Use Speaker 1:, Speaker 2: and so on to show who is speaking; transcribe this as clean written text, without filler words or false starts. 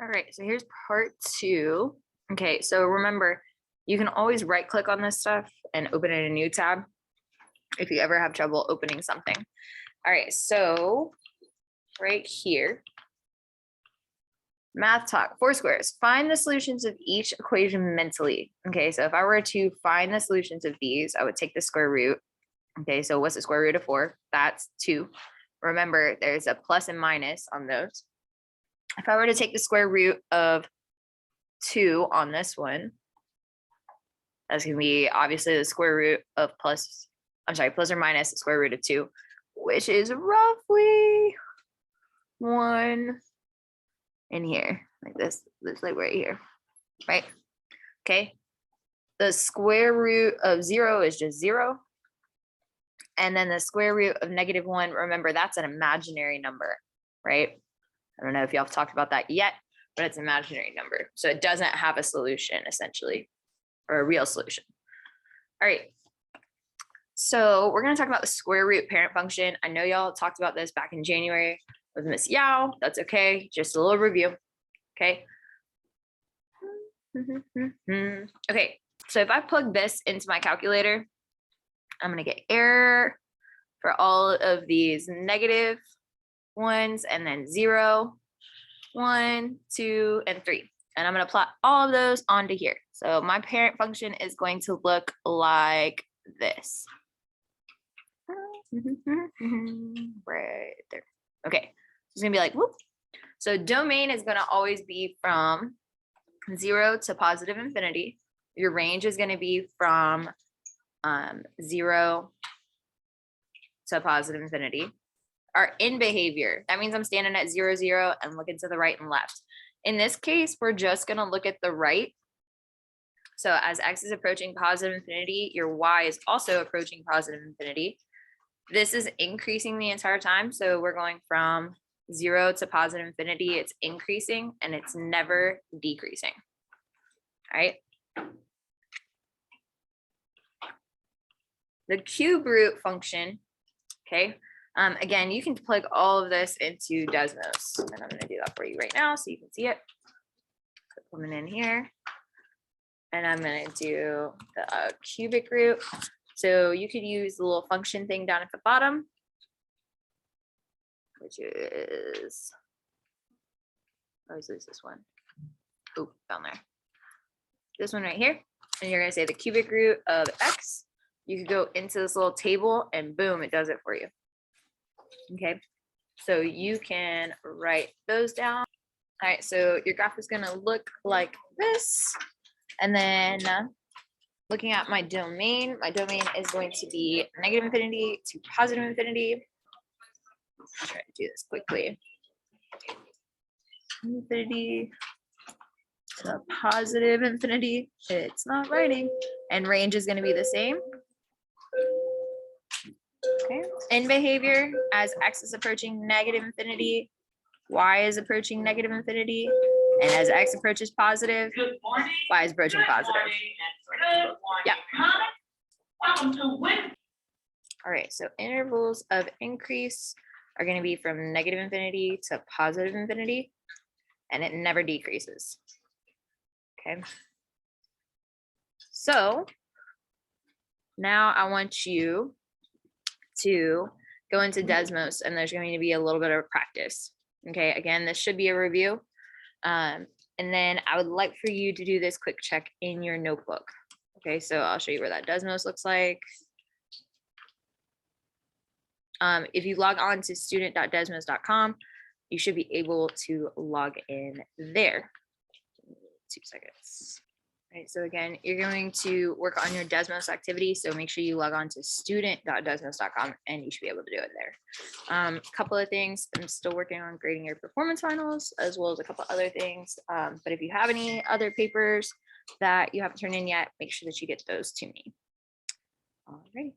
Speaker 1: All right, so here's part 2. Okay, so remember, you can always right click on this stuff and open it in a new tab if you ever have trouble opening something. All right, so right here, math talk, 4 squares. Find the solutions of each equation mentally. Okay, so if I were to find the solutions of these, I would take the square root. Okay, so what's the square root of 4? That's 2. Remember, there's a plus and minus on those. If I were to take the square root of 2 on this one, that's going to be obviously the square root of plus or minus the square root of 2, which is roughly 1 in here, like this like right here, right? Okay. The square root of 0 is just 0. And then the square root of -1, remember, that's an imaginary number, right? I don't know if y'all have talked about that yet, but it's an imaginary number. So it doesn't have a solution essentially, or a real solution. All right. So we're going to talk about the square root parent function. I know y'all talked about this back in January with Miss Yao. That's okay. Just a little review. Okay. Okay. So if I plug this into my calculator, I'm going to get error for all of these negative ones, and then 0, 1, 2, and 3. And I'm going to plot all of those onto here. So my parent function is going to look like this. Right there. Okay. It's going to be like, whoop. So domain is going to always be from 0 to positive infinity. Your range is going to be from 0 to positive infinity. Our in behavior, that means I'm standing at 0, 0 and looking to the right and left. In this case, we're just going to look at the right. So as x is approaching positive infinity, your y is also approaching positive infinity. This is increasing the entire time. So we're going from 0 to positive infinity. It's increasing and it's never decreasing. All right. The cube root function, okay. Again, you can plug all of this into Desmos, and I'm going to do that for you right now so you can see it. Coming in here, and I'm going to do the cubic root. So you could use the little function thing down at the bottom, which is, I always lose this one. Oh, down there. This one right here, and you're going to say the cubic root of x. You could go into this little table, and boom, it does it for you. Okay, so you can write those down. All right, so your graph is going to look like this. And then looking at my domain is going to be negative infinity to positive infinity. I'll try to do this quickly. Infinity to positive infinity. It's not writing. And range is going to be the same. Okay. In behavior, as x is approaching negative infinity, y is approaching negative infinity, and as x approaches positive, y is approaching positive. Yeah. All right, so intervals of increase are going to be from negative infinity to positive infinity, and it never decreases. Okay. So now I want you to go into Desmos, and there's going to be a little bit of practice. Okay, again, this should be a review. And then I would like for you to do this quick check in your notebook. Okay, so I'll show you where that Desmos looks like. If you log on to student.desmos.com, you should be able to log in there. 2 seconds. All right, so again, you're going to work on your Desmos activity, so make sure you log on to student.desmos.com and you should be able to do it there. A couple of things, I'm still working on grading your performance finals, as well as a couple other things. But if you have any other papers that you haven't turned in yet, make sure that you get those to me. All righty.